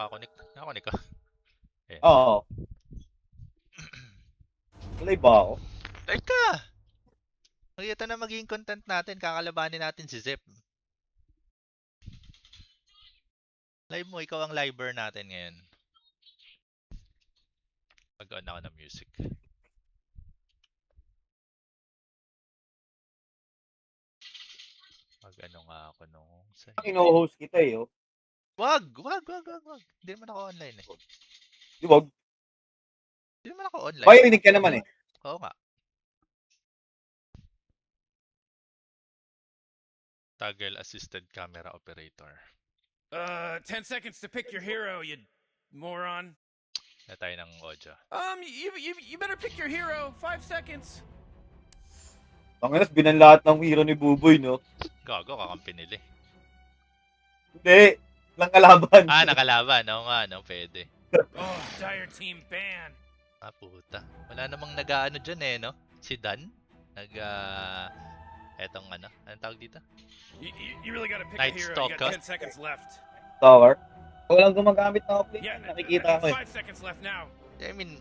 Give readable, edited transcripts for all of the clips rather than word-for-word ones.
Nakakonik. Nakakonik ka. Ayan. Oo. Live ba ako? Live ka! Ito na magiging content natin. Kakalabanin natin si Zep. Live mo. Ikaw ang liver natin ngayon. Mag-on ako ng music. Mag-ano nga ako nung... Kino-host kita eh. Oh. Wag! Hindi naman ako online eh. Di wag. Hindi naman ako online. Pakinig ka naman eh. Oo nga. Toggle assisted camera operator. 10 seconds to pick your hero, you moron. Na tayo ng audio. You better pick your hero. 5 seconds. Pangalas, binanlahat ng hero ni Buboy, no? Gago, kakampi nila eh. Hindi. Lang kalaban. Ah, nakalaban. Oo nga, no? Pwede. Oh, dire team ban. Ah, puta. Wala namang nag-ano dyan eh, no? Si Dan? Etong ano? Anong tawag dito? You really gotta pick Night a hero. You Stalker. got 10 seconds left. Tower. Walang gumagamit ng offlane. Yeah, Nakikita ko eh. 5 seconds left now. I mean,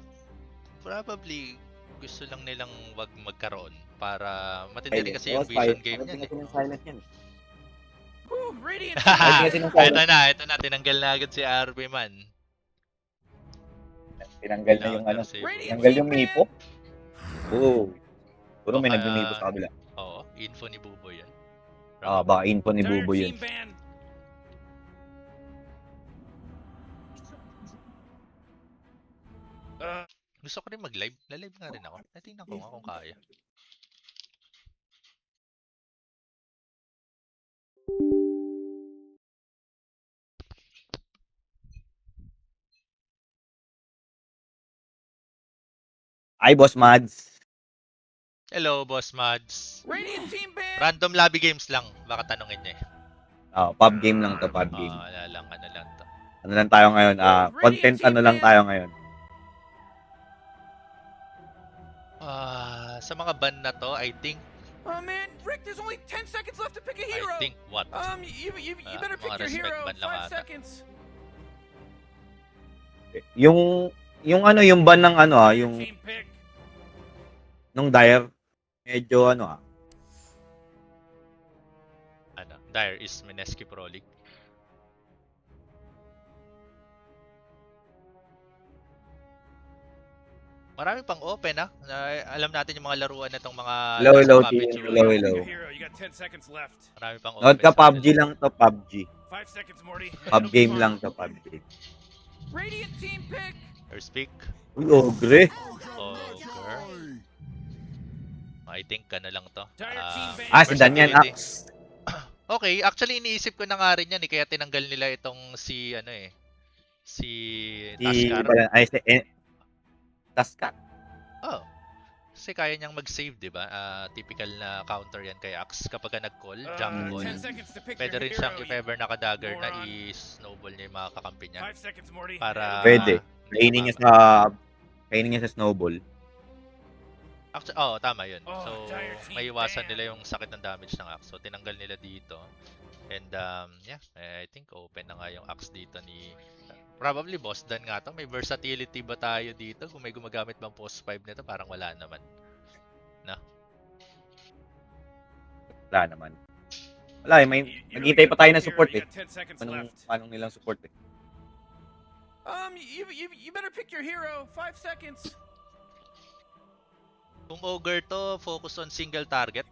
probably gusto lang nilang wag magkaroon para matindi rin kasi yung vision game niyan eh. Silent yan. Woo, Radiant. Ito na, tinanggal na agad si RB man. Tinanggal na yung ano. Tinanggal yung Mipo. Oo. Puro may nag-Mipo sa kabila. Oo, info ni Buboy yan. Baka info ni Buboy yun. Gusto ko rin mag-live. Live nga rin ako. Tingnan ko nga kung kaya. Ay, Boss Mads. Hello, Boss Mads. Radiant team ban. Random lobby games lang. Baka tanungin niya eh. Pub game lang to, pub game. Ano lang to. Ano lang tayo ngayon? Content ano lang tayo ngayon? Sa mga ban na to, I think... Oh man, Rick, there's only 10 seconds left to pick a hero. I think what? You better pick mga your respect hero. ban lang 5 ata. seconds. Yung ano, yung ban ng ano yung Team pick. nung Dire, medyo ano Dire is Mineski Pro League. Marami pang open alam natin yung mga laruan na itong mga Low Puppet team, Duel. low. You got 10 seconds left. Marami pang open. Note ka, sa PUBG kanila. lang to, PUBG. 5 seconds, Morty. Pub game lang to, PUBG. Radiant team pick. First pick. Uy, Ogre. Ogre. I think ano lang to. Si Danyan versatility. Axe. Okay, actually iniisip ko na nga rin yan kaya tinanggal nila itong si Taskar. Taskar. Oh. Kasi kaya niyang mag-save, 'di ba? Typical na counter yan kay Axe kapag nag-call, jump call. 10 seconds to pick Pwede your rin siyang hero. if ever naka-dagger na moron. i-snowball niya yung mga kakampi niya 5 seconds, Morty. para Pwede. hindi Kainin niya sa snowball. Actually, tama yun. Oh, So, dire team maiwasan ban. nila yung sakit ng damage ng Axe. So, tinanggal nila dito. And, I think open na nga yung Axe dito ni... Probably boss dan nga to. May versatility ba tayo dito? Kung may gumagamit bang post 5 nito, parang wala naman. Wala naman. Wala may naghihintay pa tayo ng support eh. Anong nilang support eh. You better pick your hero. 5 seconds. Kung Ogre to, focus on single target.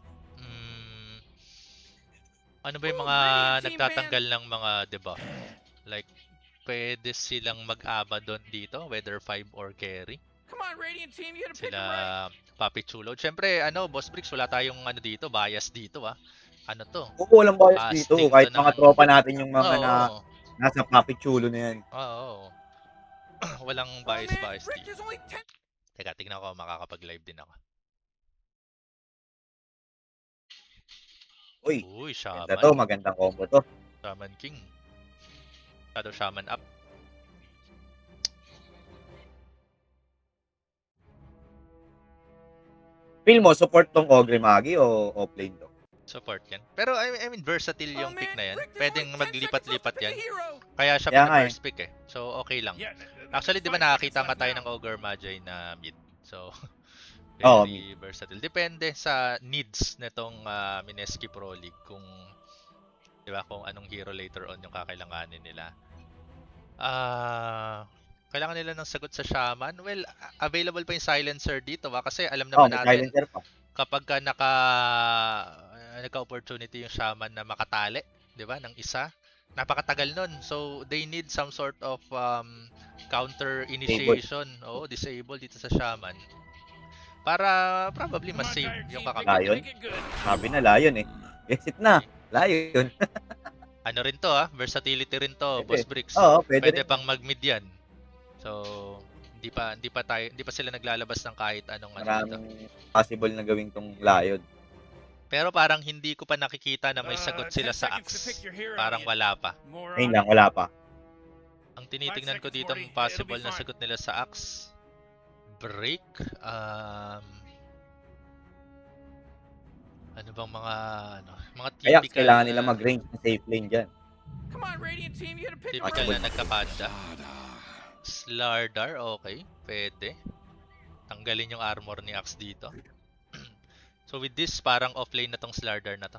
Ano ba yung mga nagtatanggal ng mga debuff? Like, pwede silang mag-aba doon dito, whether 5 or carry. Come on, Radiant team, you gotta pick Sila them right. Papi Chulo. Siyempre, Boss Bricks, wala tayong dito, bias dito Ano to? Oo, walang bias dito. Casting Kahit to mga ng- tropa natin yung mga Oo. nasa Papi Chulo na yan. Oo. Walang Oh, bias man, Rick, dito. there's only 10. Teka, tignan ko makakapag-live din ako. Uy, Uy, Shaman. ganda to. Magandang combo to. Shaman King. Shadow Shaman up. Feel mo, support tong Ogre Magi o offlane to? Support yan. Pero I mean, versatile Oh, yung pick man, na yan. Rick, there's Pwedeng only 10 seconds maglipat-lipat left to pick yan. a hero. Kaya siya Kaya nga pina-first pick eh. So, okay lang. Yeah, Actually, di ba 5 seconds nakakita nga left tayo now. ng Ogre Magi na mid. So, Oo, very versatile. Depende sa needs nitong Mineski Pro League kung di ba kung anong hero later on yung kakailanganin nila. Kailangan nila ng sagot sa Shaman. Well, available pa yung Silencer dito kasi alam Oh, naman may natin silencer pa. kapag ka nagka-opportunity yung Shaman na makatali, 'di ba, ng isa, napakatagal nun. So they need some sort of counter initiation, disable dito sa Shaman para probably Come on, ma-save Dire yung Team, kakampi. Lion? make it good. Sabi na Lion eh. Exit na. Lion. Ano rin to versatility rin to, Pwede. Boss Bricks. Oo, pwede Pwede rin. pang mag-mid yan. So hindi pa sila naglalabas ng kahit anong ano dito. Maraming possible na gawin tong Lion. Pero parang hindi ko pa nakikita na may sagot sila 10 sa seconds to Axe. pick your hero, Parang you wala pa. Ayun moron. lang, wala pa. Ang tinitingnan ko 5 seconds, dito Morty. possible It'll be na fine. sagot nila sa Axe. Break. Ano bang mga Kaya typical kailangan nila na mag-range ng safe lane dyan. Come on, Radiant Team, you gotta pick a typical hero. na nagkapanda. Slardar, okay. Pwede. Tanggalin yung armor ni Axe dito. So with this, parang offlane na tong Slardar na to.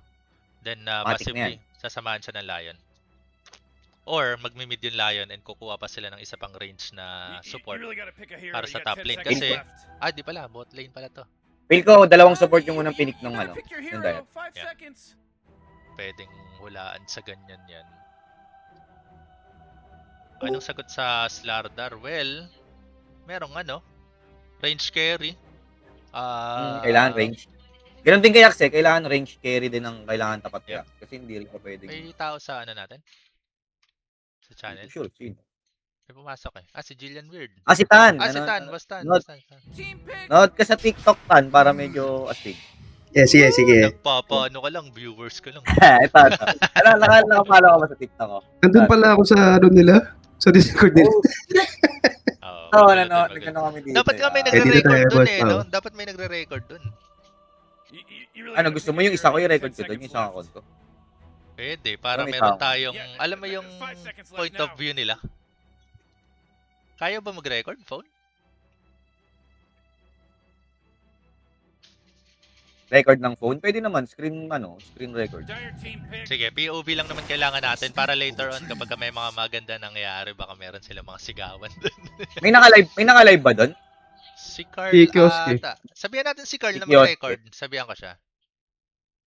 Then Matic na massively, sasamahan siya ng Lion. Or magmi-mid yung Lion and kukuha pa sila ng isa pang range na support. You really gotta pick a hero. para You sa got top 10 lane. seconds Kasi, left. di pala, bot lane pala to. Feel ko, dalawang support yung unang pinik You nung gotta pick your yung hero. Dive. 5 Yeah. seconds. Pwedeng hulaan sa ganyan yan. Anong sagot sa Slardar? Well, merong range carry. Kailangan range. Ganun din kay Axe, kailangan range carry din ang kailangan tapat kaya. Yeah. Kasi hindi rin pa pwedeng. May tao sa natin? Sa channel? Sure, sino? May pumasok eh. Si Jillian Weird. Si Tan. Si Tan, Bastan. Team pick. Note ka sa TikTok, Tan, para medyo astig. Yeah, sige. Nagpapaano ka lang, viewers ko lang. ito. Nakapalo ka ba sa TikTok ko? Nandun pala ako sa nila, sa Discord nila. Oo, maganda. kami dito. Dapat nga may Pwede na nagre-record tayo, dun boss, eh, Pao. no? Dapat may nagre-record dun. You really Ano, gotta gusto pick mo a yung isa hero. ko You got i-record 10 ko doon, yung seconds isang left. account ko. Pwede, para May meron tao. tayong, Yeah, alam mo yung 5 seconds left point of now. view nila. Kaya ba mag-record phone? Record ng phone, pwede naman, screen record. Dire Team pick. Sige, POV lang naman kailangan natin para later on kapag may mga maganda nangyayari, baka meron sila mga sigawan doon. May naka-live ba doon? Si Carl Si Kioski. ata. Sabihan natin si Carl Si na Kioski. mag-record. Sabihan ko siya.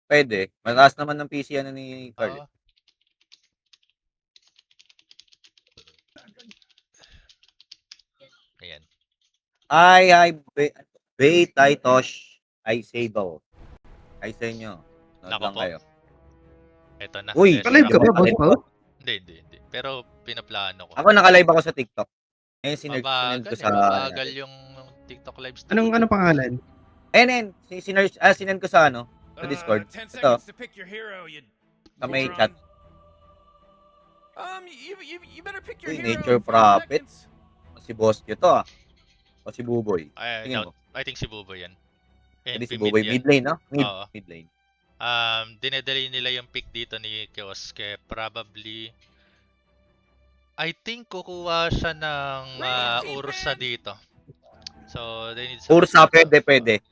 Pwede. Mataas naman ng PC ni Carl. Oo. Ayan. Ay, Tay Tosh, ay Sable. Ay sa inyo. Nood Nako lang po. kayo. Eto na. Uy, Let's Ka-live ka wrap. ba, Boss Pao? Hindi. Pero pinaplano ko. Ako naka-live ako sa TikTok. Ngayon sinend ko sa... Mabagal yung TikTok live stream. Anong pangalan? Ayun, sinend ko sa sa Discord. 10 Ito. seconds to pick your hero. You Sa may moron. chat. You better pick your Uy, hero. Nature 5 Prophet. seconds. Si Boss Q to O si Buboy. Tingin mo. I think si Bubo yan. Pwede si NP Buboy. mid yan. Mid lane, no? Oo. Mid lane. Dinedelay nila yung pick dito ni Kioske. Probably, I think kukuha siya ng Ursa dito. So, they need some Ursa, pwede.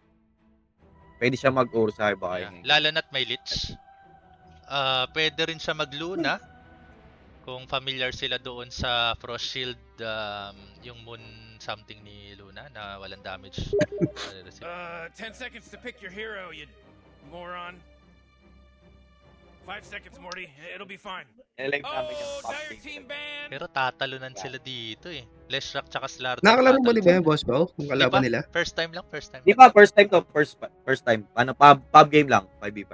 Pwede siya mag-Ursa. Baka Yeah. Lalo na't may Lich. Pwede rin siya mag-Luna. Kung familiar sila doon sa Frost Shield, yung moon something ni Luna na walang damage. 10 seconds to pick your hero, you moron. 5 seconds, Morty. It'll be fine. Oh, Dire Team ban. Pero tatalunan sila dito eh. Leshrac tsaka Slardar. Nakakalaro ba tatalunan. ba Boss Pao? Yung kalaban nila? First time lang. Di ba, first time to. First time. Pub game lang. 5v5.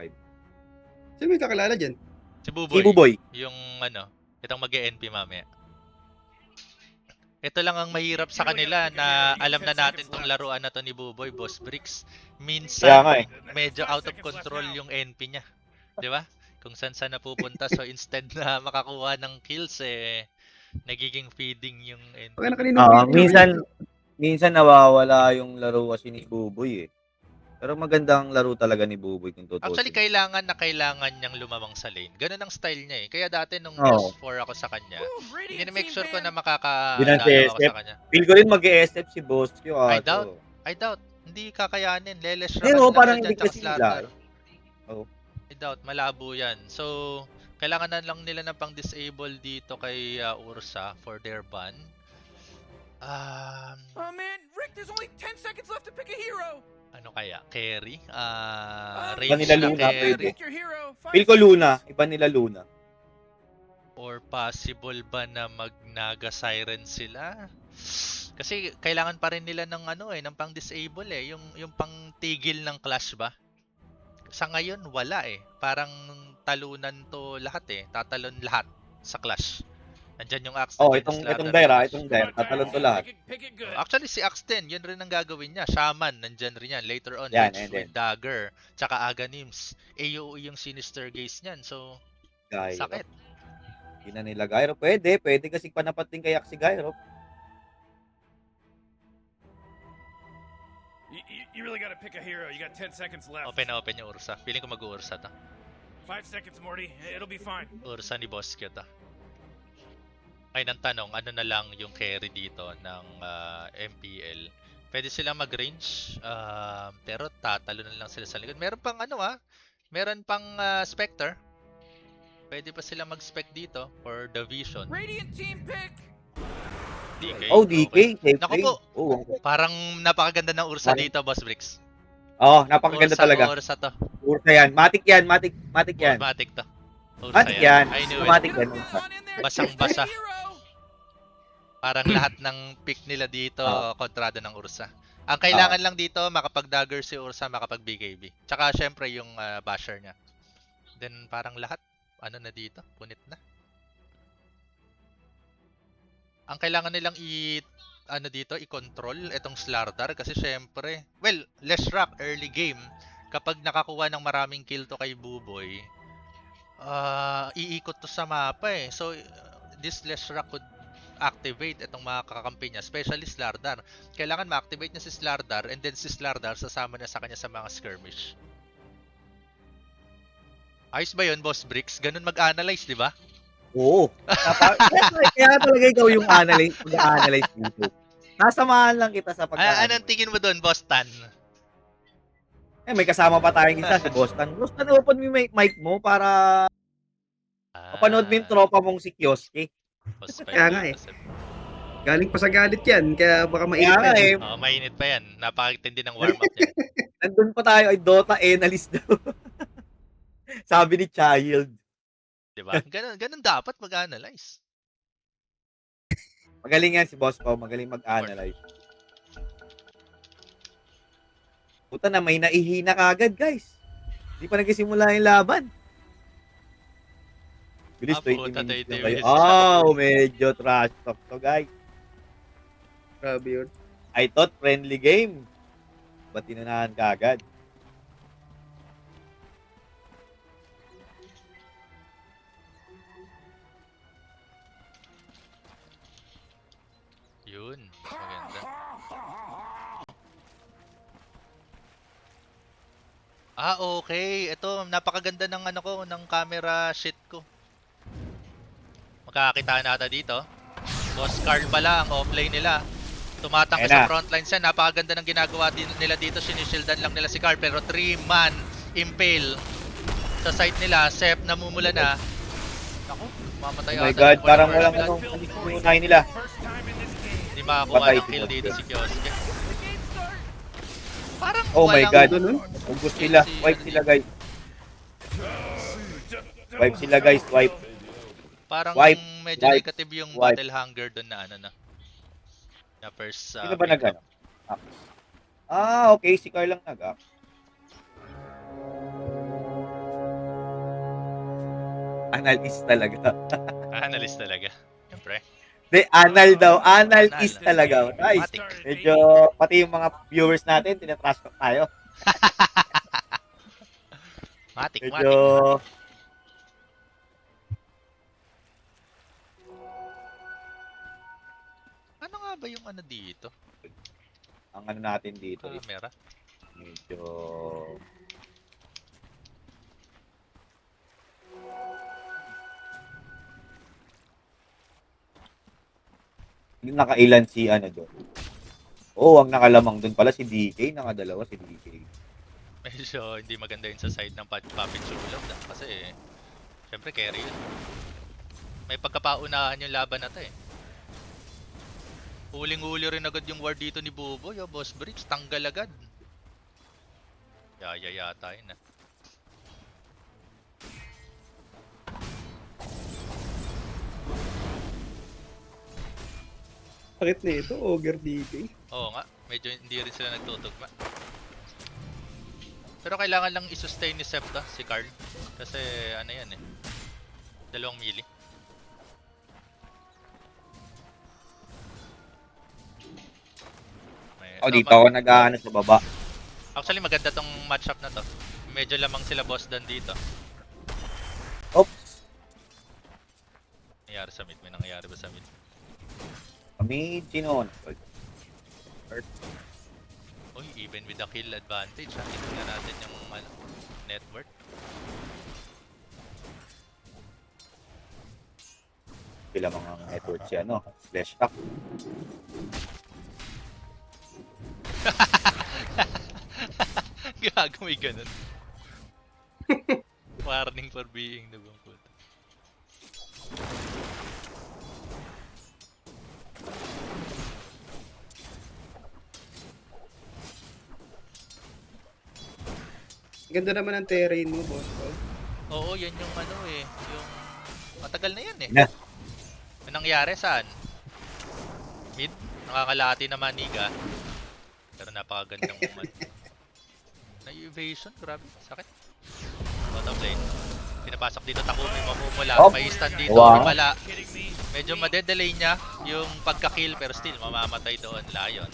Sino may kakilala dyan? Si Buboy. Si Buboy. Yung itong mag-NP mamaya. Ito lang ang mahirap sa kanila na alam na natin tong laruan na to ni Buboy, Boss Bricks. Minsan, Kaya nga eh. medyo out of control yung NP niya. Di ba? Kung saan napupunta. So instead na makakuha ng kills, nagiging feeding yung NP. Okay na kanina. Minsan nawawala yung laro kasi ni Buboy eh. Pero magandang laro talaga ni Buboy kung Actually, tutusin. kailangan niyang lumamang sa lane. Ganun ang style niya eh. Kaya dati nung Oo. boss 4 ako sa kanya, Woo, Radiant make team sure ko na ban. Hindi na si makakalayo ako SF. sa kanya. Feel ko rin mag-ESF si Boskyo I doubt. ato. I doubt. Hindi kakayanin. Lelesh Eh, rakan oo, lang parang siya hindi dyan, tsaka kasi slaughter. nila. Oo. I doubt. Malabo yan. So, kailangan na lang nila ng pang-disable dito kay Ursa for their ban. Oh man, Rick, there's only 10 seconds left to pick a hero. Ano kaya? Carry? Iba Range nila na Luna, carry? pwede. Pick your hero. Feel ko Luna. Iba nila Luna. Or possible ba na mag-Naga Siren sila? Kasi kailangan pa rin nila ng ng pang-disable eh, yung pang-tigil ng clash ba? Sa ngayon wala eh. Parang talunan to lahat eh. Tatalon lahat sa clash. Nandiyan yung Axe, Oh, nandiyan yung itong Slaughter Daira, Flash. itong Daira. Tatalon to lahat. Pick it good. Actually si Axe din, yun rin ang gagawin niya. Shaman, nandyan rin yan. Later on, Yan, Lich and with then Dagger. Tsaka Aganims. AOE yung Sinister Gaze niyan. So, Gyro. sakit. Hindi na nila Gyro. Pwede kasi panapat din kaya si Gyro. You really gotta pick a hero. You got 10 seconds left. Open na open yung Ursa. Feeling ko mag-Ursa to. 5 seconds, Morty. It'll be fine. Ursa ni Boskyo to. Ay, nang tanong, ano na lang yung carry dito ng MPL? Pwede silang mag-range, pero tatalo na lang sila sa likod. Meron pang meron pang Spectre. Pwede pa sila mag-spec dito for the Vision. Radiant team pick. DK. Oh, DK. Okay. Safe Naku play. po, Oh, parang napakaganda ng Ursa Matik. dito, Boss Bricks. oh, napakaganda Ursa, talaga. Ursa to. Ursa yan. Matik yan. Matik yan. Matic to. Ursa Matik yan. I knew it. Matik yan. Ursa. Basang-basa. Parang lahat ng pick nila dito Ah. kontrada ng Ursa. Ang kailangan lang dito makapag-dagger si Ursa, makapag-BKB. Tsaka syempre yung basher niya. Then parang lahat na dito, punit na. Ang kailangan nilang dito i-control itong Slardar kasi syempre, well, Leshrac early game kapag nakakuha ng maraming kill to kay Buboy, iikot to sa mapa eh. So this Leshrac could activate itong mga kakampi niya, especially Slardar. Kailangan ma-activate niya si Slardar and then si Slardar sasama niya sa kanya sa mga skirmish. Ayos ba yun, Boss Bricks? Ganun mag-analyze, di ba? Oo. Kaya talaga ikaw yung mag-analyze dito. Nasamahan lang kita sa Anong tingin mo doon, Boss Tan? Eh, may kasama pa tayong isa, si Boston. Boston, open mo yung mic mo para mapanood mo yung tropa mong si Kioske. Kaya nga eh. Galing pa sa galit yan, kaya baka mainit Kaya pa nga yan. eh, Mainit pa yan. Napakatindi ng warm-up niya. nandun pa tayo ay Dota analyst daw. Sabi ni Child. Diba? Ganun dapat mag-analyze. Magaling yan si Boss Pao, magaling mag-analyze. Puta na, may naihina kagad, guys. Hindi pa nagsimula yung laban. Bilis, 20 puta, minutes na 20 kayo. minutes. Oh, medyo trash talk to, guys. Grabe yun. I thought friendly game. Ba't tinunahan kagad? Yun. Maganda. Okay. Ito, napakaganda ng ng camera sheet ko. Makakakita natin dito. Boss Carl pala ang offlane nila. Tumatangka Ayan sa na. frontline siya. Napakaganda ng ginagawa nila dito. Sinishildan lang nila si Carl. Pero 3-man impale sa site nila. Sep namumula na. Ako, mamatay Oh my ata God, yung parang first walang blood. unahin nila. First time in this game. Hindi makakuha Patay ng si kill dito Kioske. si Kioske. The game start. Parang Oh my walang- God. Ganun? Ubus sila. Wipe sila, guys. Wipe sila, guys. Wipe. Parang Wipe, medyo wipe, negative yung wipe. battle hunger doon na na first Sino ba pick nag-ano? up. Okay. Si Carl lang nag-up. Analyst talaga. Analyst talaga. Siyempre. Hindi, anal daw. Anal Anal. is talaga. Nice. Matik. Medyo, pati yung mga viewers natin, tinatrash talk tayo. Matik, Medyo, matik. Ano nga ba yung dito? ang ano natin dito is, Camera. Medyo... Yung nakailan si ano doon. Oo, ang nakalamang doon pala si DK. Nakadalawa si DK. Medyo hindi maganda yun sa side ng Papit Chulab kasi syempre carry yun. May pagkapaunahan yung laban na to eh. Huling-huli rin agad yung ward dito ni Buboy. Oh, Boss Bricks, tanggal agad. Yaya yata yun ah. Sakit na ito, Ogre DK. Oo nga, medyo hindi rin sila nagtutugma. Pero kailangan lang i-sustain ni Septa, si Carl. Kasi ano yan eh. 2 melee. Oh, dito ako nag-ano sa baba. Actually maganda tong matchup na to. Medyo lamang sila boss dan dito. Oops. Nangyari sa mid, may nangyari ba sa mid? Kami, sino? Uy, even with the kill advantage, tingnan natin yung net worth. Pila mga network siya, no? Flash top. Gago, may ganun. Warning for being the bang puto. Ganda naman ang terrain mo, boss ko. Oo, yan yung ano eh. Yung matagal na yan eh. Na. Anong nangyari saan? Mid? Nakakalati na Maniga. Pero napakagandang uman. Na-evasion, grabe. Sakit. Bottom lane. Pinapasok dito Takumi, mamumula. Oh. May stand dito, Wow. mamala. Medyo madedelay niya yung pagka-kill pero still mamamatay doon, Lion.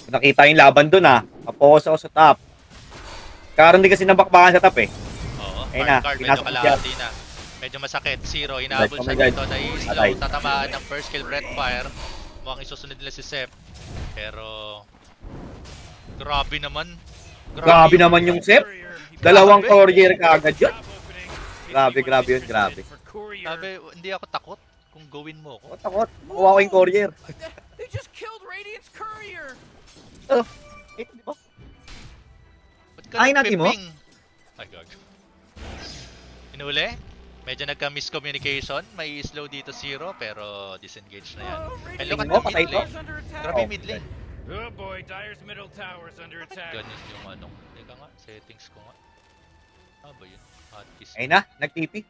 Nakita yung laban doon ah. Kapokus ako sa top. Karon di kasi nabakbakan sa top eh. Oo, Ayun na, card medyo pinasok kalahati na. Medyo masakit. Zero, inaabol Oh siya my God. dito. Na-slow, Patay. tatamaan ng first kill, Breath Fire. Mukhang isusunod nila si Sep. Pero... Grabe naman. Grabe naman yung Sep. Dalawang courier kaagad yun. Grabe, grabe yun, grabe. Sabi, hindi ako takot kung gawin mo ko. Takot. Makuha ko yung courier. They just killed Radiant's courier. Eh, di ba? Ba't ka Ay, natin mo? nagpiping? Ay, gag. Inuli? Medyo nagka-miscommunication. May slow dito Zero, pero disengage na yan. And look at Tingin mo, the patay mid to? lane. Grabe yung Oh, mid lane. Oh boy, Dyer's middle tower is under attack. Ganyan yung ano. Teka nga, settings ko nga. Ah ba yun? Hotkeys. Ayun na, nag-TP.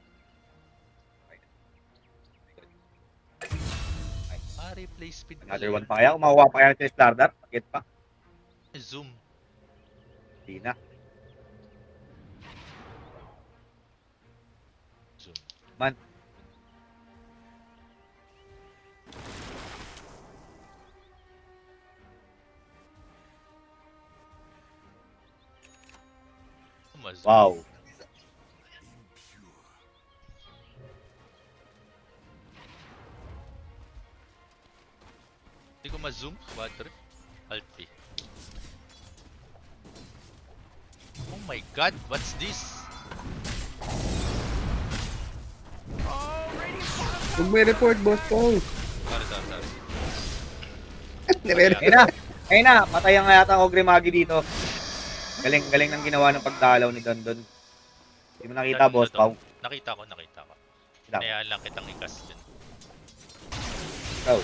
Ah, replay speed. Another one pa kaya. Kumakuha pa kaya ng Stardar. Pakit pa. Zoom. Hindi na. Zoom. Man. Zoom. Wow. Hindi ko ma-zoom. Quadri. Alt P. Oh my god, what's this? Oh, Radiant's bottom Huwag may report, boss ko. Sorry. Nire- Ayun na. Ayun na. Patay ang yata ang Ogre Magi dito. Galing ng ginawa ng pagdalaw ni Dondon. Hindi mo nakita, boss Pao. Nakita ko. Lang. Kaya lang kitang ikas dyan. Ikaw.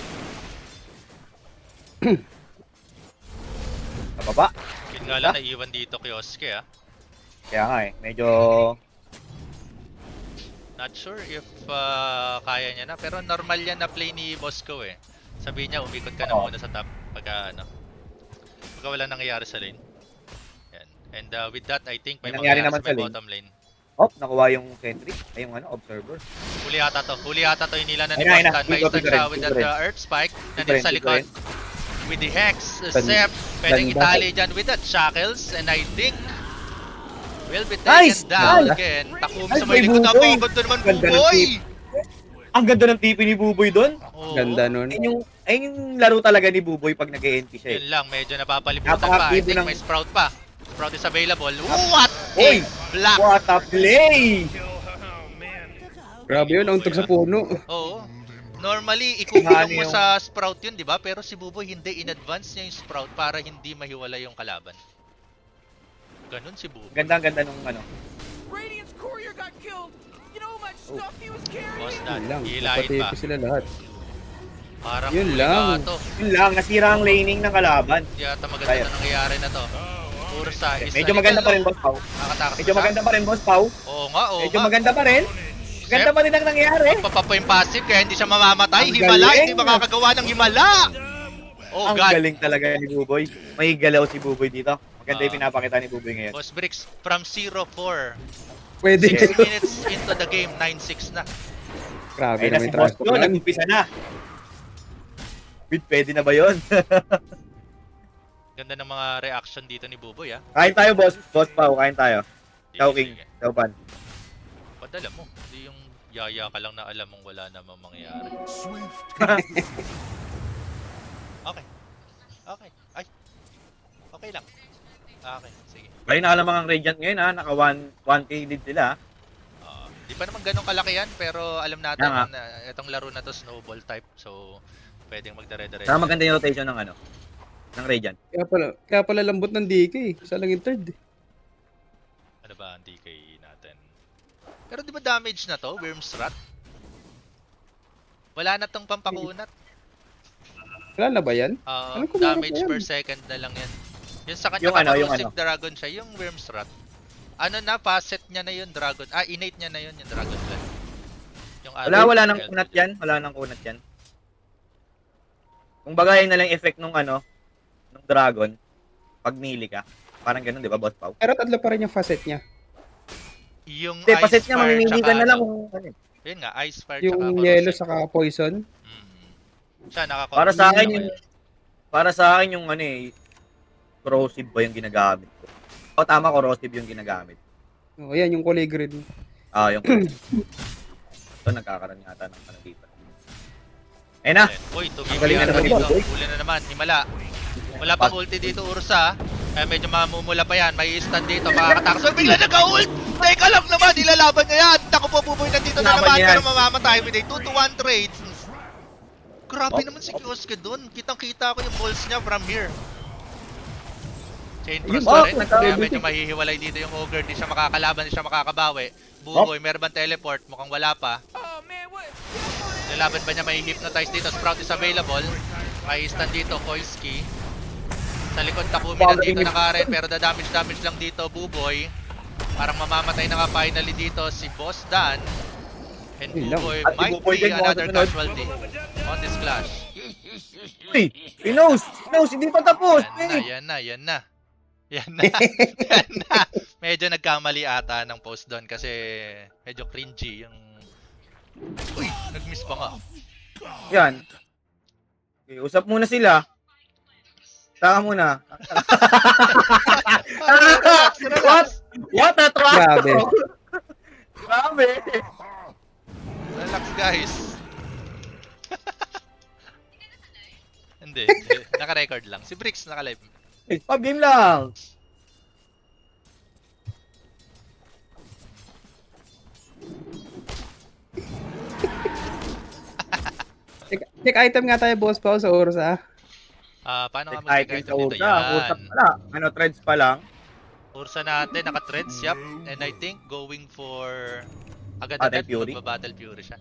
Sa baba. Yun nga lang, naiwan dito kioske ah. Kaya nga eh. Medyo... Not sure if kaya niya na. Pero normal yan na play ni Bosco eh. Sabihin niya, umikot ka na Oo. muna sa top pagka wala nangyayari sa lane. Yan. And with that, I think may May nangyari mangyayari naman sa sa may lane. bottom lane. Oh, nakuha yung sentry. Ay, yung observer. Huli yata to. Hinila na ni Ayun na. Boston. May Pico stun rin, siya with pico that rin. Earth Spike. Pico Nandito rin, sa pico likod. rin. With the Hex, Sep, pwedeng itali dyan with that Shackles. And I think will be taken Nice! down Nice! again. Takum Nice, sa may may likod. Buboy! Ang ganda naman, Ganda ng Buboy! Ang ganda ng TP ni Buboy doon. Oo. Ganda nun. Ayun yung laro talaga ni Buboy pag nag-ENT siya eh. Yun lang, medyo napapalibutan pa. I Napaka-active think ng- may Sprout pa. Sprout is available. What Uy! a black! What a play! Kill. Oh man. Grabe yun, nauntog sa puno. Oo. Normally, ikukulong mo Yung- sa Sprout yun, di ba? Pero si Buboy hindi. In-advance niya yung Sprout para hindi mahiwala yung kalaban. Ganun si Buboy. Ganda nung ano. Radiant's courier got killed. You know how much stuff he was carrying? Boss Yun Dan, lang, hilahin pa. napatipi sila lahat. Parang Yun huli lang. na to. Yun lang, nasira ang laning ng kalaban. Hindi yata maganda Kaya. na nangyayari na to. Ursa is Medyo maganda pa rin, Boss Pau. Nakatakas Medyo na siya. maganda pa rin, Boss Pau. Oo nga, oo Medyo nga. maganda pa rin. Ganda pa rin ang nangyari. Papapa yung passive kaya hindi siya mamamatay. Ang Himala, galing. hindi makakagawa ng himala. Oh Ang God. galing talaga ni Buboy. May galaw si Buboy dito. Maganda yung Ah. pinapakita ni Buboy ngayon. Boss Bricks, from 0-4. Pwede. 6 minutes into the game, 9-6 na. Grabe Ayun na naman si yung Boss transport Joe, plan. nag-umpisa na. Wait, pwede na ba yun? Ganda ng mga reaction dito ni Buboy ah. Kain tayo, Boss. Boss Pau, kain tayo. Sige, Ciao, King. sige. Ciao, Pan. Padala mo. Hindi yung yaya ka lang na alam mong wala namang mangyayari. Okay. Okay. Ay. Okay lang. Okay, sige. Bali na alam ang Radiant ngayon ha. Naka 1K lead sila. Di pa naman ganun kalaki yan, pero alam natin Nga nga. na itong laro na to snowball type, so pwedeng magdare-dare. Saka maganda yung rotation ng ano. Ng Radiant. Kaya pala lambot ng DK. Isa lang yung third. Ano ba ang DK natin? Pero di ba damage na to? Wyrmstrat? Wala na tong pampakunat. Wala na ba yan? Ano kung meron Damage pa yan? per second na lang yan. Yung sa kanya Yung ano, yung corrosive ano. dragon siya, yung Wyrmstrat. Ano na, facet niya na yun, dragon. Ah, innate niya na yun, yung dragon blood. Yung Wala nang kunat yan. Wala nang kunat yan. Kung bagay na lang effect nung ano, nung dragon, pag melee ka. Parang ganun, di ba, Boss Pau? Pero tatlo pa rin yung facet niya. Yung Hindi, ice paset niya, fire, mamimili ka tsaka na lang ano. kung ano. Yun nga, ice fire Yung tsaka yellow corrosive. saka poison. Siya, Para sa akin naman. yung para sa akin yung ano eh corrosive ba yung ginagamit ko. O tama, corrosive yung ginagamit. O yan, yung kulay green. Ah, yung ito nagkakaroon yata ng ano dito. Ayun na. Uy, Galing tumigil na na naman ni dito. Buboy. Huli na naman, himala. Wala pang ulti dito, Ursa. Kaya medyo mamumula pa yan. May stand dito, makakatakas. So, bigla nagka-ult! Teka lang naman, ilalaban niya yan. Naku po, Buboy nandito na Laban naman. yan. Pero mamamatay with a 2-to-1 trade. Grabe naman si Kioske dun. Kitang-kita ko yung balls niya from here. Chain Ayun, frost pa rin. nagka- Kaya medyo mahihiwalay dito yung Ogre. Di siya makakalaban, di siya makakabawi. Buboy, meron bang teleport? Mukhang wala pa. Oh man, what? Lalaban ba niya may hypnotize dito? Sprout is available. May stand dito, Koiski. Sa likod Takumi nandito naka-red pero damage lang dito, Buboy. Parang mamamatay na nga finally dito si Boss Dan. And Yun lang. Buboy At si might Buboy be din, another mga kasunod. casualty on this clash. Uy, Pinos, hindi pa tapos. Yan na. Yan na. Medyo nagkamali ata ng post doon kasi medyo cringy yung... Uy, nag-miss pa nga. Yan. Okay, usap muna sila. Saka muna. What a trap! Grabe. Grabe. Relax guys. Hindi. Naka-record lang. Si Bricks naka-live. Pag-game lang. Check item nga tayo, boss Pao, sa Ursa. Paano ka Check item mag-item sa dito? Ursa. Ursa pala. Ano, threads pa lang. Ursa natin, naka-threads, yup. And I think going for... Battle Agad-agad, Fury? magba-Battle Fury siya.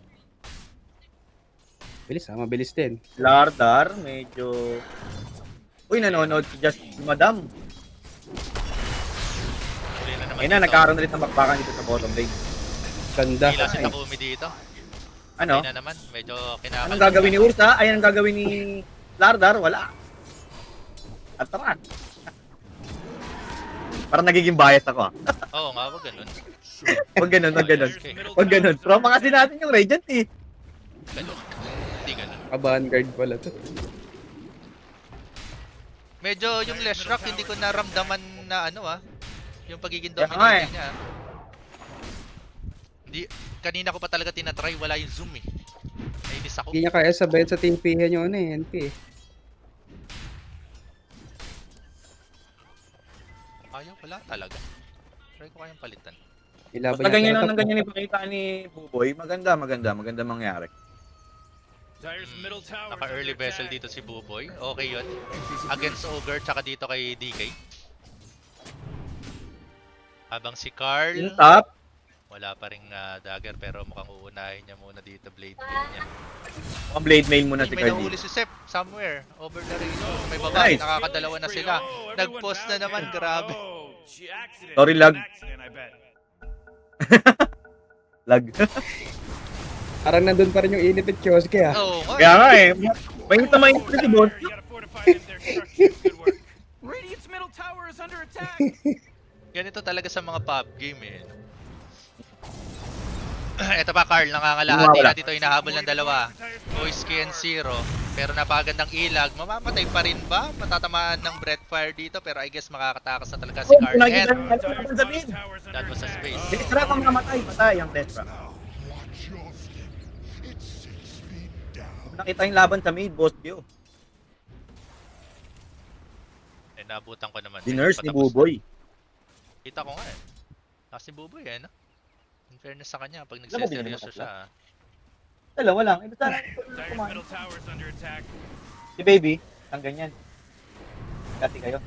Bilis mabilis din. Lardar, medyo... Uy, nanonood si Just Madam. Huli na naman Ayun na, dito. nagkaroon ulit ng bakbakan dito sa bottom lane. Ganda. Hila si Takumi dito. Ano? Ayun na naman, medyo kinakal. Anong gagawin ni Ursa? Ay, anong gagawin ni Lardar? Wala. Atras. Parang nagiging bias ako ah. Oo nga, wag ganun. Wag ganun, wag ganun. Okay. Wag ganun. Tropa kasi natin yung Radiant eh. Ganun. Hindi ganun. Vanguard pala to. Medyo yung Leshrac, hindi ko naramdaman na ano yung pagiging Kaya nga dominating eh. niya. Hindi, kanina ko pa talaga tinatry, wala yung zoom eh. Nainis ako. Hindi niya kaya sabayan sa TP-han yung ano eh, NP eh. Ayaw, wala talaga. Try ko kayang palitan. Ilaban Basta ganyan yata lang ng yung top, ganyan ipakita ni Buboy. Maganda mangyari. Dyer's middle tower is Naka-early under vessel attack. dito si Buboy. Okay yun. Against Ogre, tsaka dito kay DK. Habang si Carl, Yung top, wala pa ring dagger pero mukhang uunahin niya muna dito blade mail niya. ang blade mail muna si May Cardi. nahuli si Sep somewhere over the rainbow. May baba, Nice. nakakadalawa na sila. Oh, everyone Nag-post na bow naman, down. grabe. Oh, she accident. Sorry, lag. An accident, I bet. Lag. Parang nandun pa rin yung init at Kioske ah. Oo nga. Kaya nga eh. May tama yung si Boss. You gotta fortify them, their structures. Good work. Radiant's middle tower is under attack. Ganito talaga sa mga pub game eh. Ito pa Carl, nangangalahati na dito, hinahabol ng dalawa. Boyski and Zero. Pero napakagandang ilag. Mamamatay pa rin ba? Matatamaan ng breath fire dito. Pero I guess makakatakas na talaga si Oh, Carl. nakita And niyo ano sa mid. that was a space. Tetra kung mamatay, patay ang Tetra. Nakita yung laban sa mid, Boss Gio. Eh, naabutan ko naman. Diners ni Patapos na. Buboy. Kita ko nga eh. Kasi Buboy eh, no? In fairness sa kanya, pag Alam mo, binili mo nagsiseryoso tatlo? siya. Dalawa lang. Iba sana Dyer's middle tower is under attack. si Baby, ang ganyan. Dati kayo.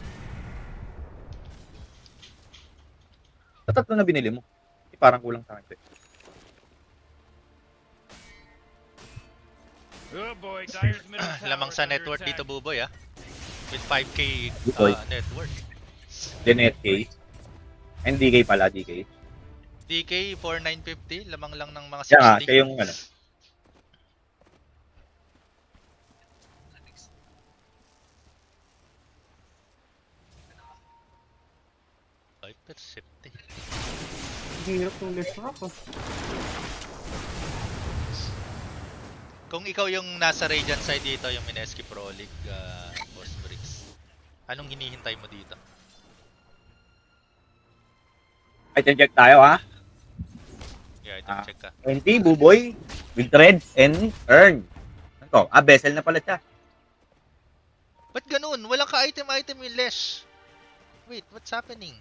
Sa tatlo na binili mo. Parang kulang sa akin. Oh boy, Dyer's middle tower Lamang is sa under net worth attack. dito Buboy ah. With 5k Buboy. net worth. Linet K. And DK pala, DK. DK 4950, lamang lang ng mga 60. Siya nga, siya yung ano. Ay, persepte. Hirap ng left rock ah. Kung ikaw yung nasa Radiant side dito, yung Mineski Pro League, Boss Bricks, anong hinihintay mo dito? Ay, check tayo ha. Yeah, ito check ka. 20, Buboy, with threads, and earn. Ano to? Vessel na pala siya. Ba't ganun? Walang ka-item-item yung Lesh. Wait, what's happening?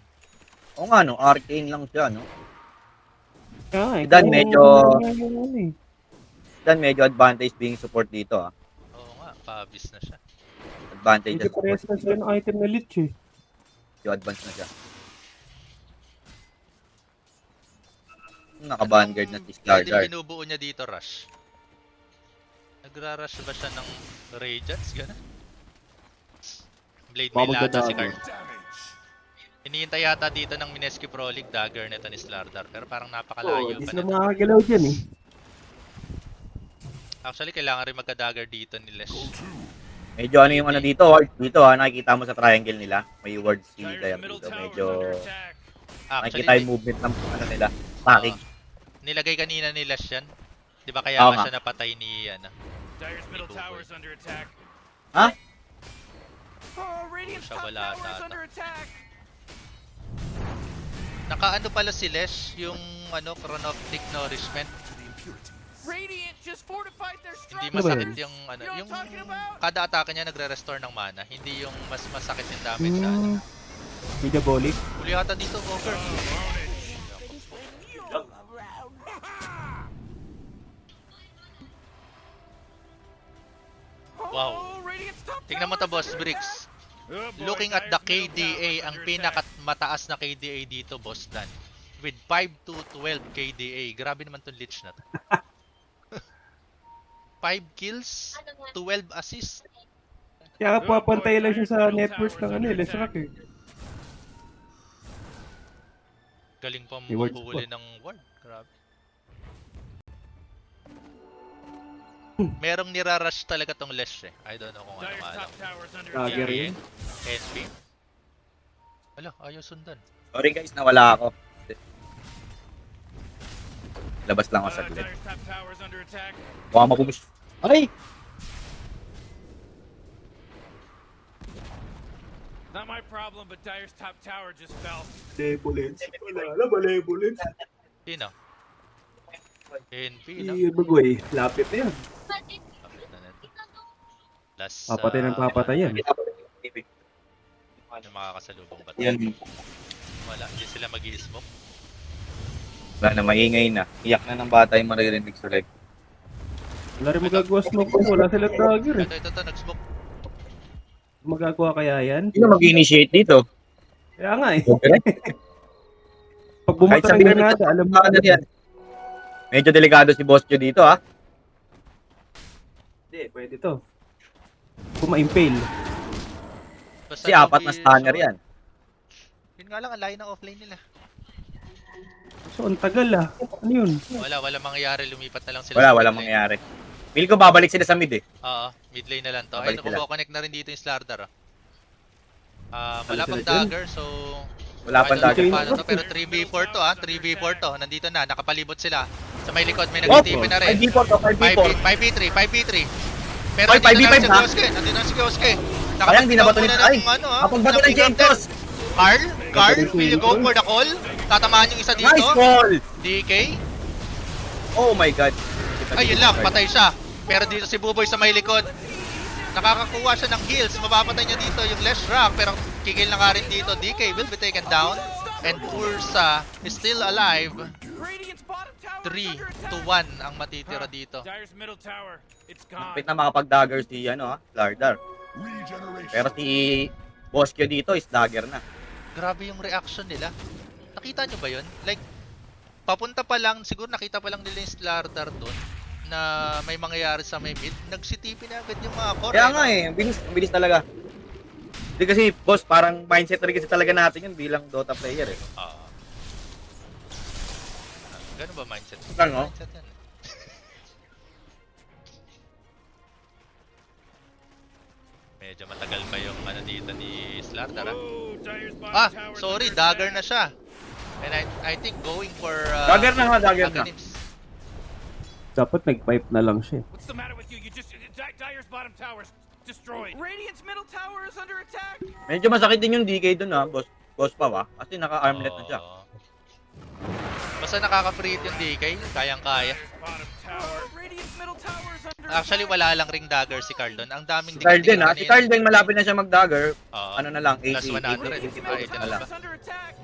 O nga no, arcane lang siya, no? Yeah, Dan, medyo- eh. Dan medyo advantage being support dito ha. Oo nga, pabis na siya. Advantage Hindi at parehas support na sila dito. ng item na lich eh. Medyo advanced na siya. Naka-vanguard na si Pwede Stargard. binubuo niya dito, Rush. Nagra-rush ba siya ng Radiance? Gano'n? Blade Baka Mail ata si magda-dagger. Carl. Hinihintay yata dito ng Mineski Pro League dagger nito ni Slardar. Pero parang napakalayo Hindi pa sila nito. makakagalaw dyan eh. Actually, kailangan rin magka-dagger dito ni Lesh. Medyo ano yung ano dito, ward dito ha, nakikita mo sa triangle nila. May ward si Dyer's Diam middle dito. tower is Medyo under attack. Actually, nakikita yung movement ng ano nila. Packing. nilagay kanina ni Lesh yan. Di ba kaya Oo nga nga. siya napatay ni ano? Dyer's middle Buboy. tower is under attack. Ha? Oh, Radiant's Siya top wala tower is ata. under attack. Nakaano pala si Lesh yung ano, chronoptic nourishment. Radiant just fortified their Hindi structures. masakit yung ano, You know yung what I'm talking about? kada atake niya nagre-restore ng mana, hindi yung mas masakit yung damage na ano. Hindi diabolic. Huli ata dito, Ogre. Wow. Oh, Radiant's top Tingnan mo to, tower is Boss under Bricks. attack. Oh, boy, Looking at the Dyer's middle tower KDA, is ang under pinakamataas na KDA dito, Boss Dan. With 5 to 12 KDA. Grabe naman tong Lich na to. 5 kills, 12 assists. Kaya papantay lang siya sa network ng ano eh, left rock eh. Galing pa May wards maghuli ng ward. Grabe. Merong nirarush talaga tong Lesh eh. I don't know kung ano Dyer's nga top alam. tower is under Dagger attack. yun. NP? Ala, ayaw sundan. Sorry guys, nawala ako. Labas lang ako sa glit. Dyer's top tower is under attack. Baka mapumus. Ay! Not my problem, but Dyer's top tower just fell. Malevolence. Wala na, malevolence. Sino? NP, no? Bagoy, lapit na yan. Kapit na neto. Last, Papatay ng papatay yan. yung makakasalubong ba? Yan. Wala, hindi sila mag-i-smoke. Wala na, maingay na. Iyak na ng bata yung maririnig sa live. Wala rin magagawa smoke ko. Wala silang dagger eh. Ito, nag-smoke. Magagawa kaya yan? Sino mag-initiate dito? Kaya nga eh. Okay. Pag bumoto ng granada, alam mo Ano yan? Medyo delikado si Boss Joe dito, ha? Hindi, pwede to. Kung ma-impale. Basta Kasi apat na zombie stunner sword. yan. Yun nga lang, ang layo ng offlane nila. So, ang tagal ah. Ano yun? Wala mangyayari, lumipat na lang sila. Wala, sa walang mid lane. mangyayari. Feel ko babalik sila sa mid, eh. Oo, mid lane na lang to. Babalik Ayun, sila. connect na rin dito yung Slardar. Wala sila pang dyan? dagger, so... Wala pang I don't know dagger. kung paano to, pero 3v4 to 3v4 to. Nandito na, nakapalibot sila. Sa may likod, may Oh, nag-TP na rin. 5v4 to, 5v4. 5v3. Pero Oy, nandito na 5v5 rin si ha? Kioske, nandito na si Kioske. Sayang, di nabato ni Nakapagpitaw Tay. muna ng ano, Kapagbato ng Gentos. Carl, will you go for the call? Tatamaan yung isa dito. Nice call! DK. Oh my God. Ayun lang, patay siya. Pero dito si Buboy sa may likod. Nakakakuha siya ng heals. Mapapatay niya dito yung Lesh Rock. Pero kikil na nga rin dito. DK will be taken down. And Ursa is still alive. Radiant's bottom tower 3 is under to attack. 1 ang matitira dito. Dyer's middle tower, it's gone. Kapit na makapag-dagger si, Lardar. Pero si Boss Joe dito is dagger na. Grabe yung reaction nila. Nakita nyo ba yun? Like, papunta pa lang, siguro nakita pa lang nila yung Slardar doon na may mangyayari sa may mid. Nag-CTP na agad yung mga core. Kaya nga ang bilis talaga. Hindi kasi, boss, parang mindset na rin kasi talaga natin yun bilang Dota player, eh. Ganun ba mindset? Ano? Mindset yan. Medyo matagal pa yung ano dito ni Slardar. Oh, Dyer's bottom Ah, tower's sorry, under dagger attack. na siya. And I think going for Dagger na nga, dagger na. Aghanims. Dapat nag-pipe na lang siya. What's the matter with you? Dyer's bottom tower's destroyed. Radiant's middle tower is under attack. Medyo masakit din yung DK dun, ha, boss pa, ha? Kasi naka-armlet na siya. Oo. Basta nakaka-free hit yung DK, kayang-kaya. Bottom tower. Radiant's middle tower is under Actually, wala lang ring dagger si Carl doon. Ang daming Si Carl din, ha? kanina. Si Carl din, malapit na siya mag-dagger. Oo. Ano na lang, Plus 80, 100, 80, 80, diba? 80 na lang. is under attack.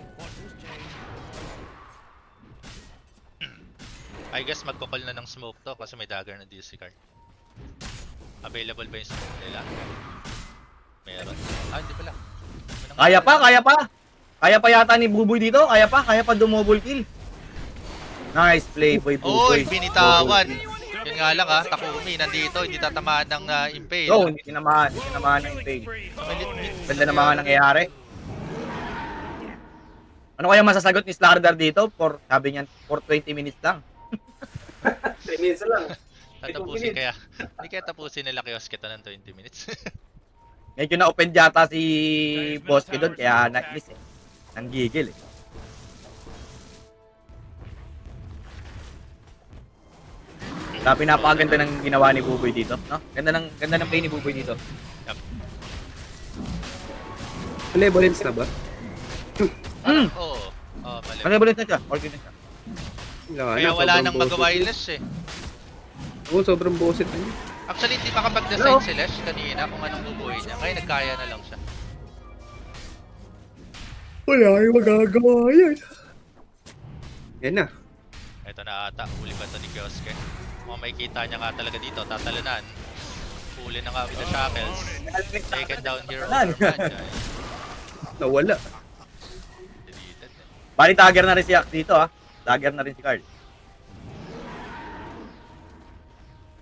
I guess magkukol na ng smoke to kasi may dagger na dito si Carl. Available ba yung smoke nila? Meron. Hindi pala. Kaya pa. Kaya pa yata ni Buboy dito. Kaya pa dumouble kill. Nice play, boy, Oy, Buboy. binitawan. Double kill. Yun nga lang Takumi nandito, hindi tatamaan ng impale. No, hindi tinamaan ng impale. Ganda naman nga nangyayari. Ano kaya masasagot ni Slardar dito? Sabi niya, for 20 minutes lang. 3 minutes lang. Tatapusin kaya. Hindi kaya tapusin nila Kioske to ng 20 minutes. Medyo na-open yata si Boss Joe doon, kaya na-inis eh. Nanggigil eh. Sabi napakaganda ng ginawa ni Buboy dito, no? Ganda ng play ni Buboy dito. Malevolence na ba? Oo. Oh, mali. Ano ba na siya? Organ na siya. Kaya wala nang magawa yung Lesh eh. Oo, sobrang boset na niya. Actually, hindi makapag-design si Lesh kanina kung anong bubuhay niya. Ngayon nagkaya na lang siya. Wala yung magagawa yan. Yan na. Ito na ata, huli ba ito ni Kioske? Kung makikita niya nga talaga dito, tatalanan. Huli na nga with the shackles. Taken down here over Magi. Nawala. Deleted eh. Bali, dagger na rin si Yak dito, ha? Dagger na rin si Carl.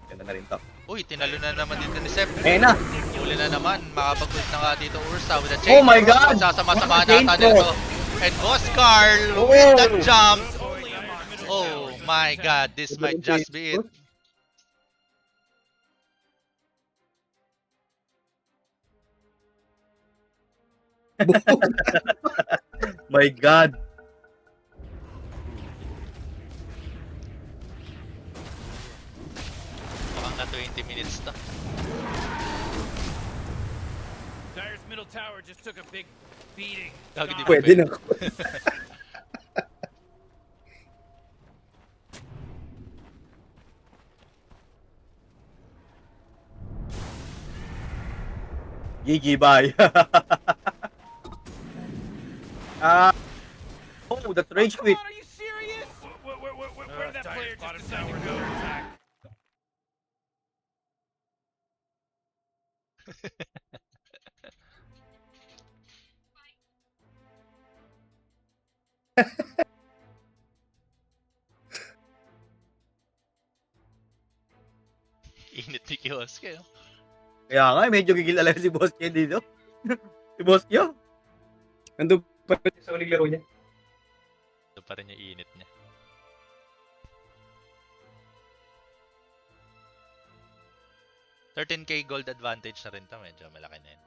Ganda na rin to. Uy, tinalo na naman dito ni Sep. Ayun na. Huli na naman, makapag-ult na nga dito Ursa with a chain. Oh my God! Sasama-sama Chain nata cross. nito. And Boss Carl Oh! with that jump. Oh my God, this might just be it. My God. Mukhang na 20 minutes to. Dyer's middle tower just took a big beating. Gagi, di ba Pwede na. GG, bye. Oh, that's rage quit. Are you serious? Where that player just decided to go attack? Init ni Kioske. Oh. Kaya nga, medyo gigil talaga si Boss Q dito. Si Boss Q. Nandun pa rin sa uling laro niya. Ito pa rin yung init niya. $13K gold advantage na rin to. Medyo malaki na yun.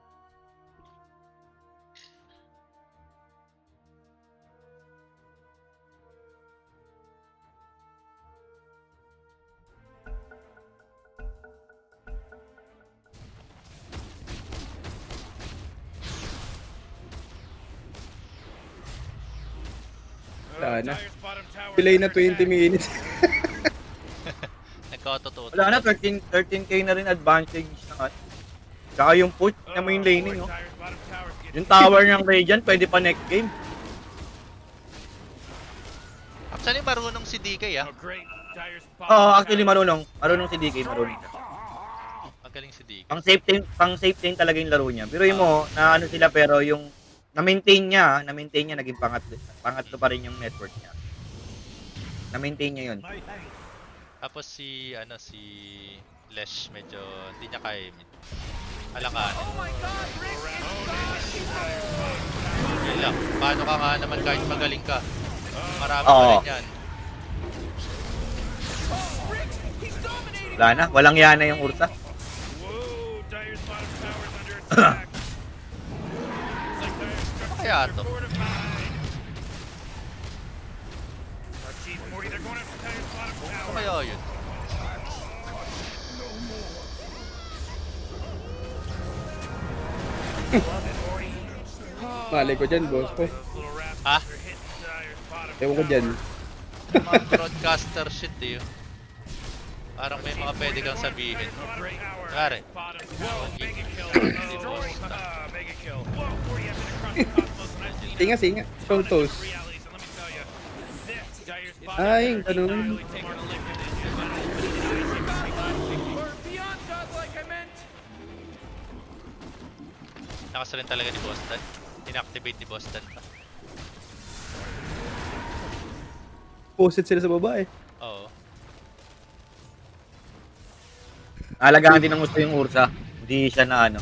Wala na. Dyer's bottom tower Delay is na under 20 attack. minutes. Nagkautututo. Wala na, 13K na rin advantage na. Tsaka yung push niya mo yung laning, boy, oh. Dyer's bottom tower's getting Yung tower niyang Radiant, pwede pa next game. Actually, marunong si DK ah. Oh, great. Dyer's bottom Oo, actually tower. marunong. Marunong si DK, marunong. Magaling si DK. Pang safe lane talaga yung laro niya. Pero yung mo, na ano sila pero yung na-maintain niya naging pangatlo pa rin yung network niya. Na-maintain niya yun. Tapos si Lesh medyo hindi niya kaya alakanin. Oh my God, Rick! Yun lang. Paano ka nga naman kahit magaling ka? Marami Oo. pa rin yan. Rick, he's dominating! Wala na, walang yana yung Ursa. Whoa, Dyer's bottom tower's under attack. Looks like Dyer's structures Kaya are to. fortified. Oh, geez, Morty, they're going after Dyer's bottom Ano tower. kaya yun? Morty. Malay ko dyan, boss ko. Those little rascals Ah? are hitting Dyer's bottom Ewan ko dyan. Yung mga broadcaster shit eh. Parang may mga pwede kang sabihin. Pare. Bottom tower. Mega kill. Mega kill. Whoa, Morty, I've been across the cosmos and I've seen Singa, singa. Strong toes. realities, and let me tell you, this Dyer's Ay, bottom ganun. really taking a lick of this. Or beyond godlike, I meant. Nakas rin talaga ni Boston. Inactivate ni Boston pa. Posted sila sa baba eh. Oo. Alagaan din ng gusto yung Ursa. Hindi siya na ano.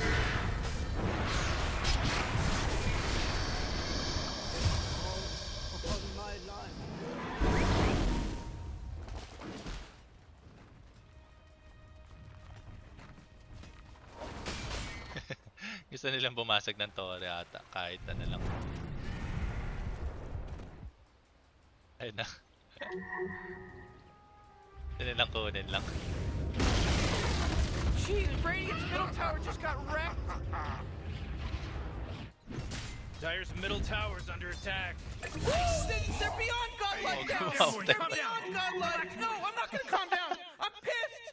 Gusto nilang bumasag ng tore ata. Kahit ano lang. Ayun na. Gusto nilang kunin lang. Jeez, Radiant's middle tower just got wrecked. Dyer's middle tower's under attack. They're beyond godlike Oh, now. wow, They're that- beyond godlike. No, I'm not gonna calm down. I'm pissed.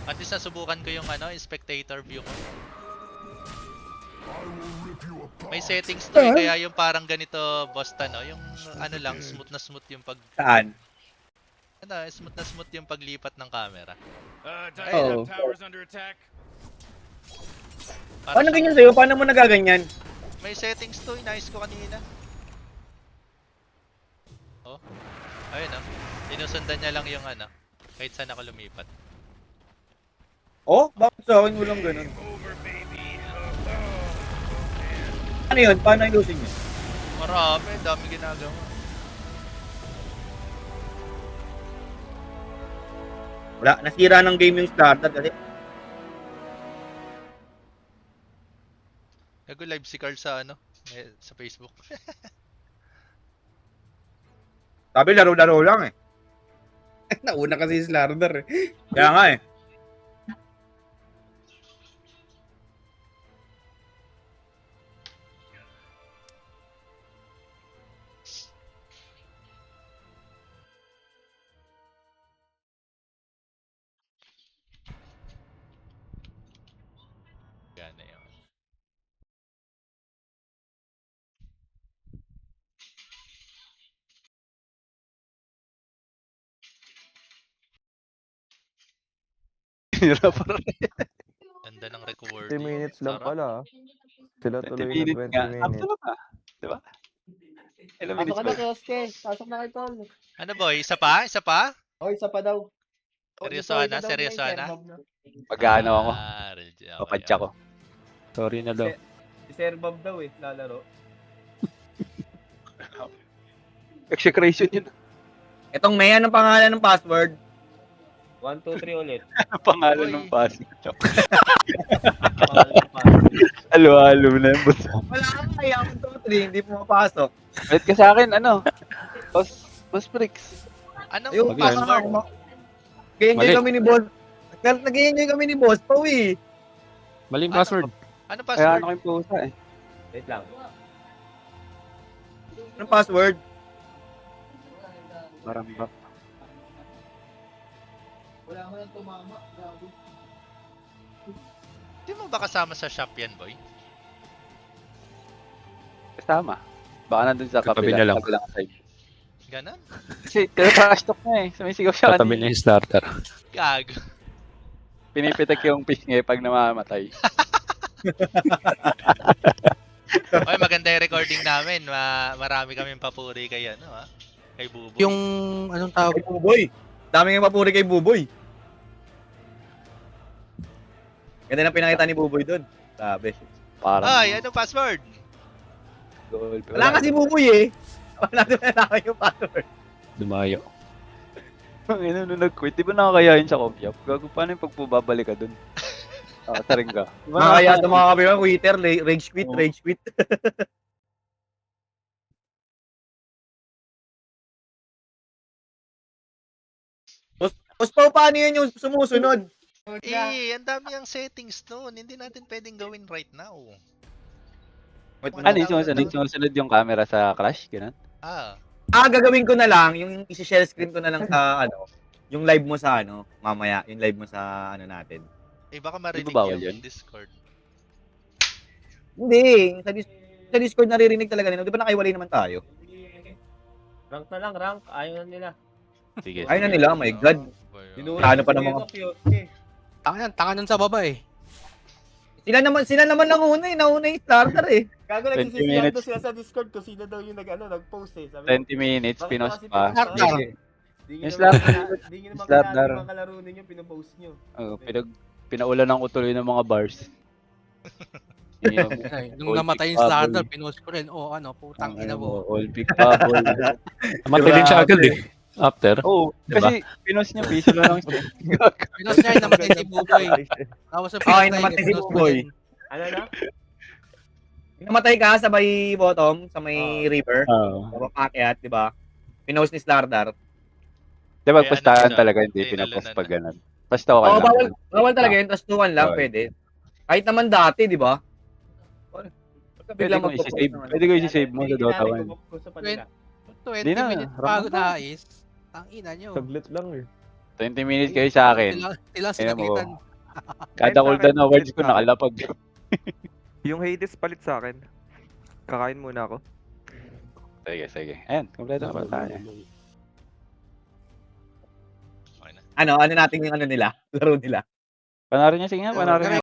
At least nasubukan ko yung spectator view ko. May settings to eh, kaya yung parang ganito, Boston, no? Yung ano lang, smooth na smooth yung Saan? smooth na smooth yung paglipat ng camera. Dyer's Oh. tower's under attack. Para Paano siyang- ganyan sa'yo? Paano mo nagaganyan? May settings to, inayos ko kanina. Oh. Ayun oh. Sinusundan niya lang yung kahit saan ako lumipat. Oh, bakit sa akin walang ganun? Over, baby. Ano yun? Paano ayusin yun? Marami, dami ginagawa. Wala, nasira ng game yung starter kasi Nag-live si Carl sa sa Facebook. sabi laro-laro lang eh. Nauna kasi si Slardar eh. Kaya nga eh. Sira pa rin. Ganda ng record. 20 minutes lang pala. Sila 20 tuloy na minutes 20 nga. minutes. Sakto lang ah. Diba? Ilang Pasok minutes ka ba? na, Kioske. Pasok na kay Tol. Ano boy? Isa pa? Isa pa? Oh, isa pa daw. Seryosohan na? Seryosohan na? Mag-ano ako. Okay, Papadya ko. Sorry na daw. Si Sir Bob daw lalaro. Execration yun. Itong May, anong pangalan ng password? 1, 2, 3 ulit. Pangalan Uy. ng pass. Pangalan ng password. Halo-halo na yung boss. Wala ka, kaya 1, 2, 3, hindi pumapasok. Wait ka sa akin, ano? Boss Bricks. Anong Yung password? Nag-enjoy Mali. kami ni Boss. Nag-enjoy kami ni Boss Pao eh. Maling password. Anong Kaya password? ano kayong pusa eh. Wait lang. Anong password? Parang ba? Di mo ba kasama sa shop yan, boy? Kasama. Baka nandun sa Katabi kapila. niya lang. Kabilang side. Ganon? Kasi trash talk na eh. Sumisigaw siya Tatabi niya yung starter. Gag. Pinipitik yung pisngi pag namamatay. Oy, maganda yung recording namin. Marami kaming papuri kay ano, ha? Kay Buboy. Yung anong tawag? Kay Buboy. Dami nga papuri kay Buboy. Ganda na pinakita ni Buboy doon. Sabi. Parang Ay, ano password? goal. Wala kasi Buboy eh. Wala natin nalaman yung password. Dumayo. Ano nung nag-quit, di ba nakakayain sa Kopyap? Gago, paano yung pagpababalik ka dun? Saring ka. Di ba Mga kaya sa mga kabilang Twitter, rage quit, rage quit. Boss Pao, paano yun yung sumusunod? Eh, ang dami ang settings noon. Hindi natin pwedeng gawin right now. Ano yung sumusunod? Sumusunod yung camera sa Clash? Ganun? Ah, Gagawin ko na lang, yung isi-share screen ko na lang sa yung live mo sa mamaya, yung live mo sa natin. eh baka marinig bawal yung yun? Discord. Hindi, sa Discord naririnig talaga nila. Di ba nakaiwalay naman tayo? Rank na lang, rank. Ayaw na nila. Sige. Ayaw na nila, oh my God. Ano pa naman? Tanga nun sa baba eh. Sila naman nauna yung starter eh. Gago 20 nagsisisiyan minutes. daw sila sa Discord kung sino daw yung nag-post eh. Sabi, 20 minutes, bakit pinost kasi pa. pinost pa? Di Yung nyo slot- di nyo yung naman slot kilala dar. yung mga kalaro ninyo, pinopost nyo. Pinaulan ko tuloy ng mga bars. Nung namatay yung starter, pinost ko rin. Oh, putang ina mo. All pick bubble. Namatay din siya agad eh. After. Oo, kasi pinost niya, piso na lang siya. Pinost niya, namatay si Buboy. Tapos sa Ay, pinatay, namatay si pinost ko Buboy. rin. Ano na? Namatay ka sa may bottom, sa may river. Oo. Sa pamakyat, di ba? Pinost ni Slardar. Di ba, Eh, pastahan ano, talaga, hindi eh, pinapost nalunan pag na. ganun. Pastaw ka Oo, lang. bawal talaga yun. Tapos 2-1 lang, Bawal. pwede. Kahit naman dati, di ba? Pwede ko isi-save. Pwede ko isi-save mo sa Dota 1. Gusto pa nila. 20 Di na, minutes ramp bago na. nais. Ang ina nyo. Saglit lang eh. 20 minutes kayo sa akin. Sila Tingnan mo. sinagitan. Kada cooldown awards ko nakalapag. Yung Hades palit sa akin. Kakain muna ako. Sige, sige. Ayan, kompleto na pa tayo. Okay na. Ano natin yung nila? Laro nila. Panaro niya, sige nga, panaro niya.